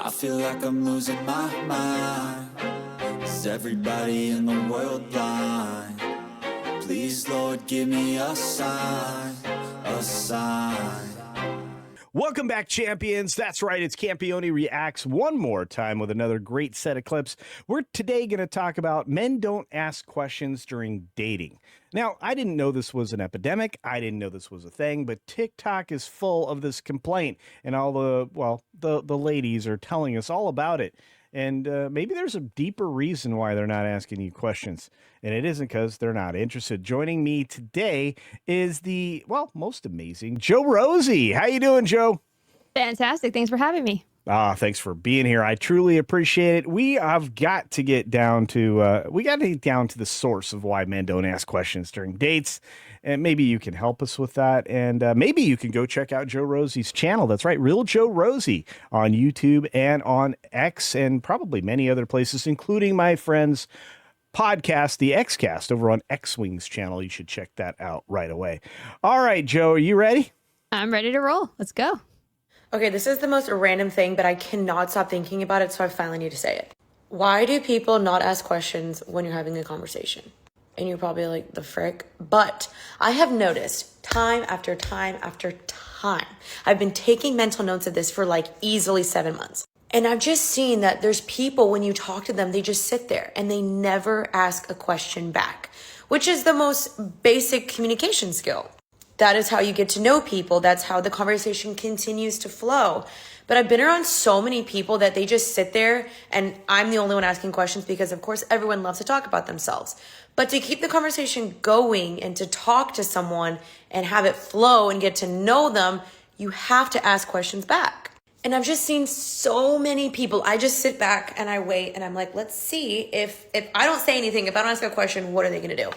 I feel like I'm losing my mind. Is everybody in the world blind? Please, Lord, give me a sign, a sign. Welcome back, champions. That's right. It's Campione Reacts one more time with another great set of clips. We're today going to talk about men don't ask questions during dating. Now, I didn't know this was an epidemic. I didn't know this was a thing, but TikTok is full of this complaint, and all the ladies are telling us all about it. And maybe there's a deeper reason why they're not asking you questions. And it isn't because they're not interested. Joining me today is the, most amazing Joe Rosie. How you doing, Joe? Fantastic. Thanks for having me. Thanks for being here. I truly appreciate it. We have got to get down to the source of why men don't ask questions during dates. And maybe you can help us with that. And maybe you can go check out Joe Rosie's channel. That's right. Real Joe Rosie on YouTube and on X and probably many other places, including my friend's podcast, the Xcast, over on X-Wing's channel. You should check that out right away. All right, Joe, are you ready? I'm ready to roll. Let's go. Okay, this is the most random thing, but I cannot stop thinking about it, so I finally need to say it. Why do people not ask questions when you're having a conversation? And you're probably like, the frick? But I have noticed time after time after time. I've been taking mental notes of this for like easily 7 months. And I've just seen that there's people, when you talk to them, they just sit there and they never ask a question back, which is the most basic communication skill. That is how you get to know people. That's how the conversation continues to flow. But I've been around so many people that they just sit there and I'm the only one asking questions because, of course, everyone loves to talk about themselves. But to keep the conversation going and to talk to someone and have it flow and get to know them, you have to ask questions back. And I've just seen so many people, I just sit back and I wait and I'm like, let's see if I don't say anything, if I don't ask a question, what are they going to do?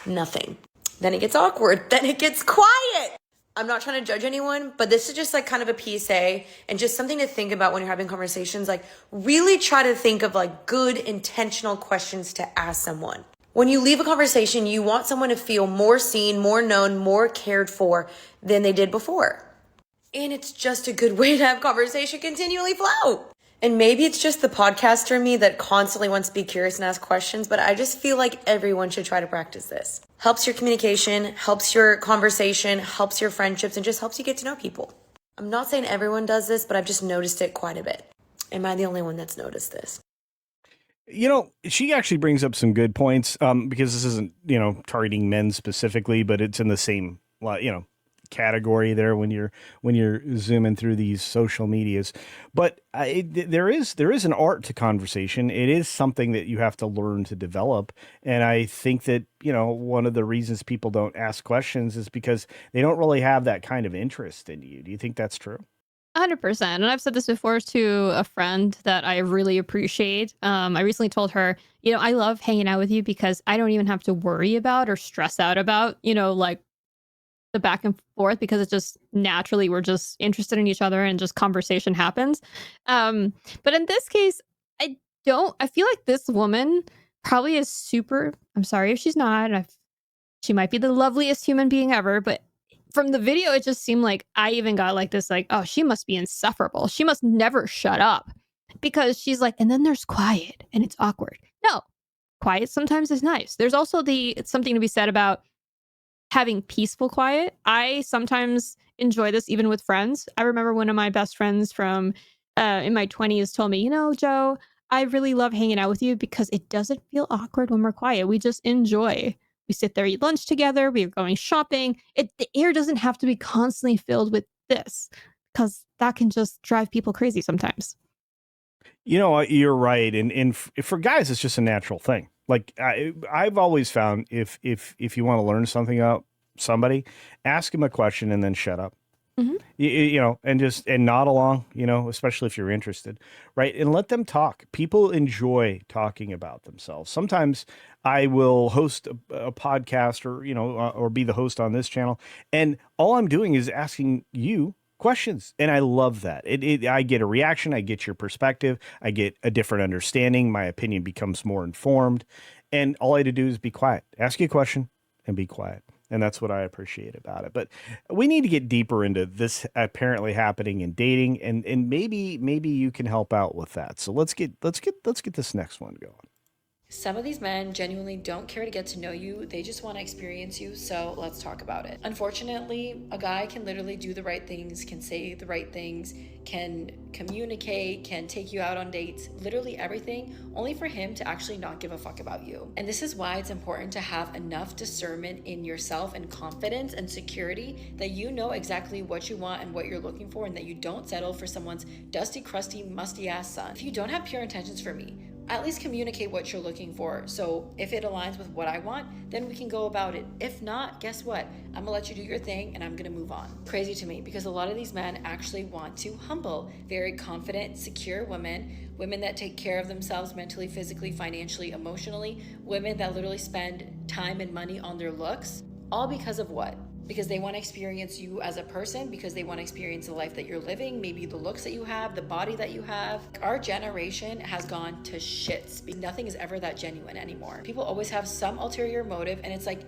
Nothing. Then it gets awkward. Then it gets quiet. I'm not trying to judge anyone, but this is just like kind of a PSA and just something to think about when you're having conversations. Like really try to think of like good intentional questions to ask someone. When you leave a conversation, you want someone to feel more seen, more known, more cared for than they did before. And it's just a good way to have conversation continually flow. And maybe it's just the podcaster in me that constantly wants to be curious and ask questions, but I just feel like everyone should try to practice this. Helps your communication, helps your conversation, helps your friendships, and just helps you get to know people. I'm not saying everyone does this, but I've just noticed it quite a bit. Am I the only one that's noticed this? You know, she actually brings up some good points because this isn't, targeting men specifically, but it's in the same, category there when you're zooming through these social medias. But there is an art to conversation. It is something that you have to learn to develop. And I think that, one of the reasons people don't ask questions is because they don't really have that kind of interest in you. Do you think that's true? 100%. And I've said this before to a friend that I really appreciate. I recently told her, I love hanging out with you because I don't even have to worry about or stress out about, like the back and forth, because it's just naturally we're just interested in each other and just conversation happens. But in this case, I feel like this woman probably is super, I'm sorry if she's not, she might be the loveliest human being ever, but from the video, it just seemed like I even got like this, like, oh, she must be insufferable. She must never shut up, because she's like, and then there's quiet and it's awkward. No, quiet sometimes is nice. There's also it's something to be said about having peaceful quiet. I sometimes enjoy this even with friends. I remember one of my best friends from in my 20s told me, Joe, I really love hanging out with you because it doesn't feel awkward when we're quiet. We just enjoy. We sit there, eat lunch together. We're going shopping. The air doesn't have to be constantly filled with this, because that can just drive people crazy sometimes. You're right. And for guys, it's just a natural thing. Like I've always found if you want to learn something about somebody, ask them a question and then shut up. Mm-hmm. And nod along, especially if you're interested, right? And let them talk. People enjoy talking about themselves. Sometimes I will host a podcast or be the host on this channel, and all I'm doing is asking you questions. And I love that. I get a reaction. I get your perspective. I get a different understanding. My opinion becomes more informed. And all I had to do is be quiet. Ask you a question and be quiet. And that's what I appreciate about it. But we need to get deeper into this apparently happening in dating, and maybe you can help out with that. So let's get this next one going. Some of these men genuinely don't care to get to know you. They just want to experience you. So let's talk about it. Unfortunately, a guy can literally do the right things, can say the right things, can communicate, can take you out on dates, literally everything, only for him to actually not give a fuck about you. And this is why it's important to have enough discernment in yourself and confidence and security that you know exactly what you want and what you're looking for, and that you don't settle for someone's dusty, crusty, musty ass son. If you don't have pure intentions for me, at least communicate what you're looking for. So if it aligns with what I want, then we can go about it. If not, guess what? I'm gonna let you do your thing and I'm gonna move on. Crazy to me, because a lot of these men actually want to humble, very confident, secure women that take care of themselves mentally, physically, financially, emotionally, women that literally spend time and money on their looks, all because of what? Because they want to experience you as a person, because they want to experience the life that you're living, maybe the looks that you have, the body that you have. Our generation has gone to shits. Nothing is ever that genuine anymore. People always have some ulterior motive, and it's like,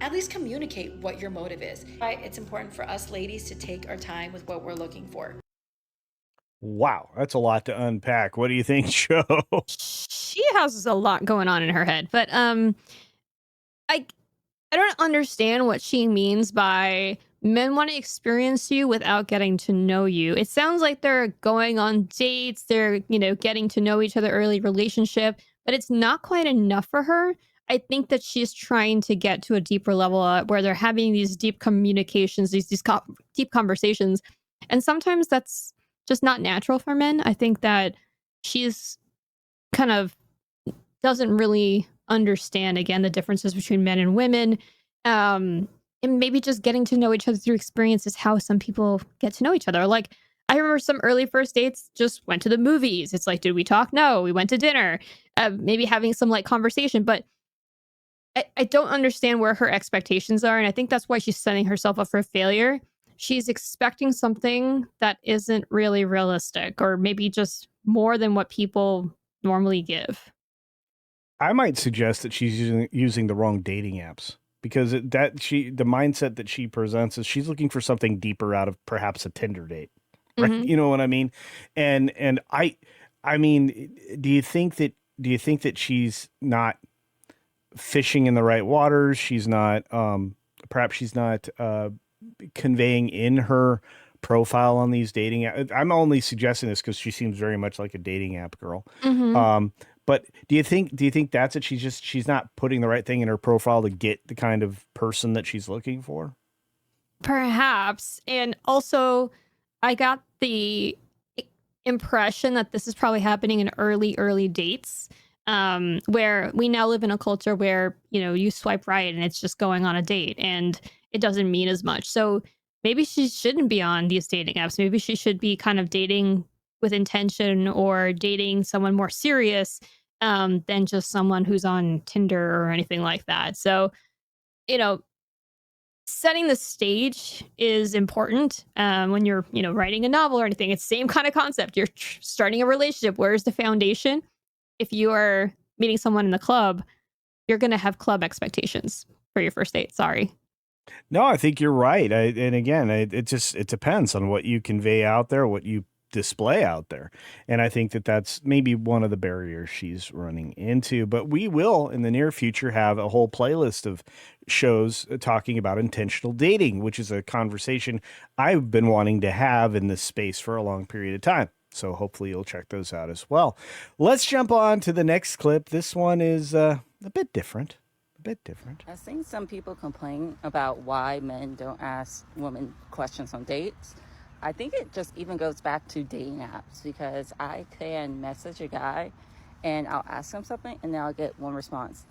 at least communicate what your motive is. It's important for us ladies to take our time with what we're looking for. Wow, that's a lot to unpack. What do you think, Joe? She has a lot going on in her head, but I don't understand what she means by men want to experience you without getting to know you. It sounds like they're going on dates, they're, getting to know each other, early relationship, but it's not quite enough for her. I think that she's trying to get to a deeper level where they're having these deep communications, deep conversations. And sometimes that's just not natural for men. I think that she's kind of doesn't really understand, again, the differences between men and women. And maybe just getting to know each other through experience is how some people get to know each other. Like, I remember some early first dates just went to the movies. It's like, did we talk? No, we went to dinner. Maybe having some light conversation, but I don't understand where her expectations are. And I think that's why she's setting herself up for failure. She's expecting something that isn't really realistic, or maybe just more than what people normally give. I might suggest that she's using the wrong dating apps, because the mindset that she presents is she's looking for something deeper out of perhaps a Tinder date, right? Mhm. You know what I mean? And I mean, do you think that she's not fishing in the right waters? She's not, perhaps she's not conveying in her profile on these dating apps. I'm only suggesting this because she seems very much like a dating app girl. Mhm. But do you think that's it? She's not putting the right thing in her profile to get the kind of person that she's looking for? Perhaps. And also, I got the impression that this is probably happening in early dates, where we now live in a culture where, you swipe right and it's just going on a date and it doesn't mean as much. So maybe she shouldn't be on these dating apps. Maybe she should be kind of dating with intention, or dating someone more serious, than just someone who's on Tinder or anything like that. So, you know, setting the stage is important, when you're, writing a novel or anything. It's the same kind of concept. You're starting a relationship. Where's the foundation? If you are meeting someone in the club, you're going to have club expectations for your first date. Sorry. No, I think you're right. And again, it depends on what you convey out there, what you display out there. And I think that that's maybe one of the barriers she's running into. But we will, in the near future, have a whole playlist of shows talking about intentional dating, which is a conversation I've been wanting to have in this space for a long period of time. So hopefully you'll check those out as well. Let's jump on to the next clip. This one is a bit different. I've seen some people complain about why men don't ask women questions on dates. I think it just even goes back to dating apps, because I can message a guy and I'll ask him something and then I'll get one response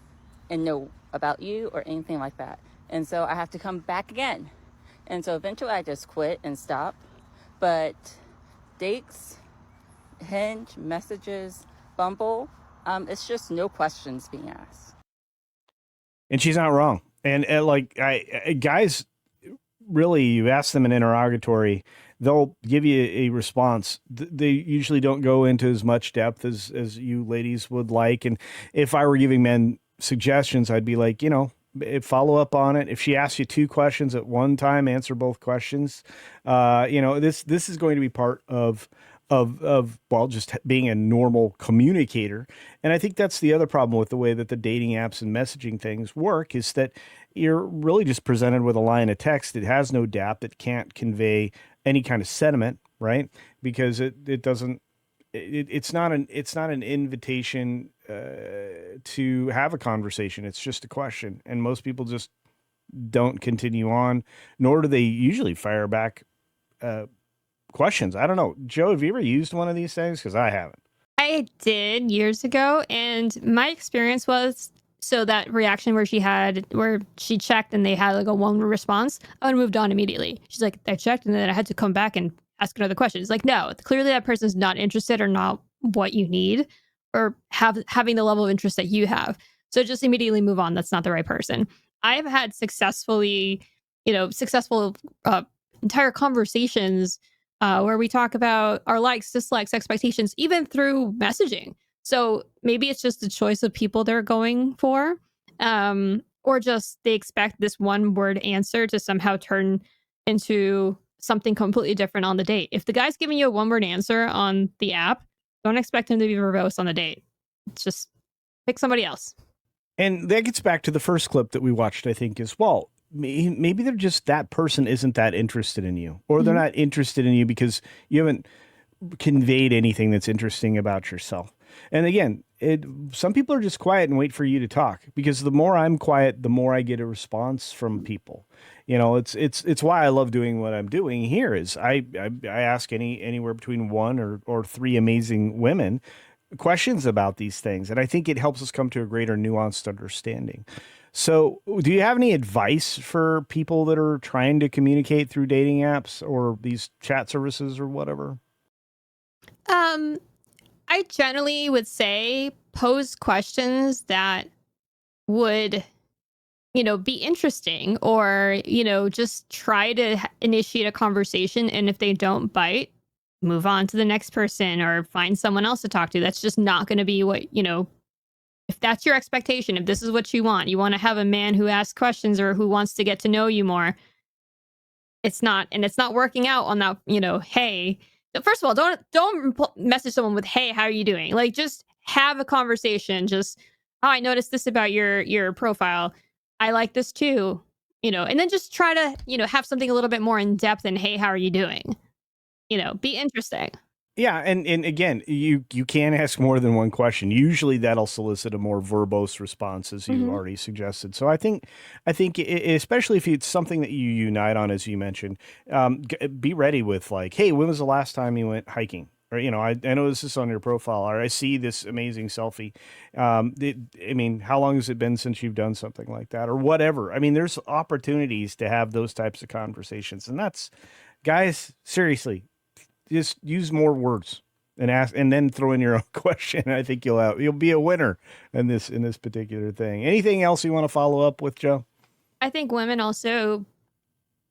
and no about you or anything like that. And so I have to come back again. And so eventually I just quit and stop. But dates, Hinge, messages, Bumble, it's just no questions being asked. And she's not wrong. And guys, really, you ask them an interrogatory, they'll give you a response. They usually don't go into as much depth as you ladies would like. And if I were giving men suggestions, I'd be like, follow up on it. If she asks you 2 questions at one time, answer both questions. This is going to be part of well, just being a normal communicator. And I think that's the other problem with the way that the dating apps and messaging things work, is that you're really just presented with a line of text that has no depth, that can't convey any kind of sentiment, right? Because it doesn't, it's not an invitation to have a conversation. It's just a question, and most people just don't continue on, nor do they usually fire back questions. I don't know, Joe, have you ever used one of these things? Because I haven't. I did years ago, and my experience was, so that reaction where she checked and they had like a one response, I would have moved on immediately. She's like, I checked and then I had to come back and ask another question. It's like, no, clearly that person's not interested or not what you need, or having the level of interest that you have. So just immediately move on. That's not the right person. I've had successful entire conversations where we talk about our likes, dislikes, expectations, even through messaging. So maybe it's just the choice of people they're going for, or just they expect this one word answer to somehow turn into something completely different on the date. If the guy's giving you a one word answer on the app, don't expect him to be verbose on the date. It's just pick somebody else. And that gets back to the first clip that we watched, I think, as well. Maybe they're just, that person isn't that interested in you, or they're not interested in you because you haven't conveyed anything that's interesting about yourself. And again, some people are just quiet and wait for you to talk, because the more I'm quiet, the more I get a response from people. It's why I love doing what I'm doing here. Is I ask anywhere between 1 or 3 amazing women questions about these things, and I think it helps us come to a greater nuanced understanding. So, do you have any advice for people that are trying to communicate through dating apps or these chat services or whatever? I generally would say pose questions that would, be interesting, or, just try to initiate a conversation. And if they don't bite, move on to the next person or find someone else to talk to. That's just not going to be what, if that's your expectation, if this is what you want to have a man who asks questions or who wants to get to know you more. It's not working out on that, hey, first of all, don't message someone with, hey, how are you doing? Like, just have a conversation. Just, oh, I noticed this about your profile. I like this too, and then just try to, have something a little bit more in depth than, hey, how are you doing? Be interesting. Yeah, and again, you can ask more than one question. Usually, that'll solicit a more verbose response, as you already suggested. So I think, especially if it's something that you unite on, as you mentioned, be ready with like, hey, when was the last time you went hiking? Or I noticed this on your profile, or I see this amazing selfie. How long has it been since you've done something like that, or whatever? I mean, there's opportunities to have those types of conversations, and that's, guys, seriously. Just use more words and ask, and then throw in your own question. I think you'll be a winner in this particular thing. Anything else you want to follow up with, Joe? I think women also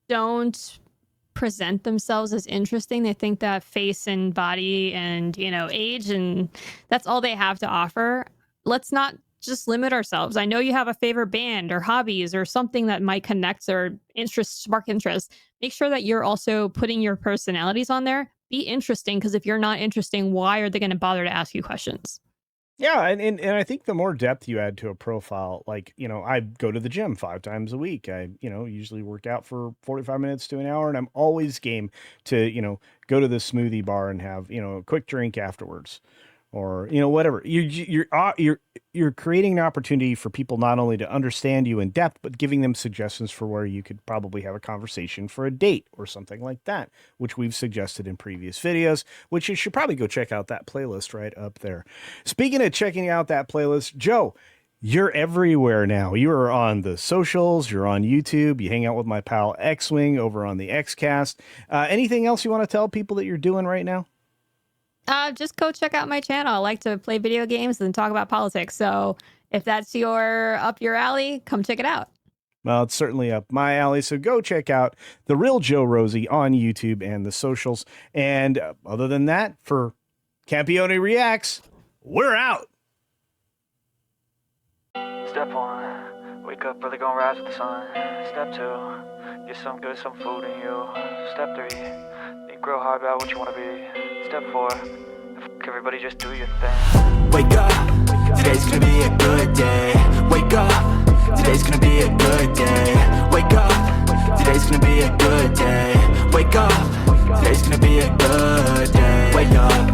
don't present themselves as interesting. They think that face and body and, age, and that's all they have to offer. Let's not just limit ourselves. I know you have a favorite band or hobbies or something that might connect or spark interest. Make sure that you're also putting your personalities on there. Be interesting, because if you're not interesting, why are they going to bother to ask you questions? Yeah, and I think the more depth you add to a profile, like, I go to the gym 5 times a week. I, usually work out for 45 minutes to an hour, and I'm always game to, go to the smoothie bar and have, a quick drink afterwards. Or, whatever. You're creating an opportunity for people not only to understand you in depth, but giving them suggestions for where you could probably have a conversation for a date or something like that, which we've suggested in previous videos, which you should probably go check out that playlist right up there. Speaking of checking out that playlist, Joe, you're everywhere now. You are on the socials, you're on YouTube, you hang out with my pal X-Wing over on the Xcast. Anything else you want to tell people that you're doing right now? Just go check out my channel. I like to play video games and talk about politics. So if that's up your alley, come check it out. Well, it's certainly up my alley. So go check out The Real Joe Rosie on YouTube and the socials. And other than that, for Campione Reacts, we're out. Step one, we Wake up, really gonna rise with the sun. Step 2, get some good, some food in you. Step 3, think real hard about what you wanna be. Step 4, everybody just do your thing. Wake up, today's gonna be a good day. Wake up, today's gonna be a good day. Wake up, today's gonna be a good day.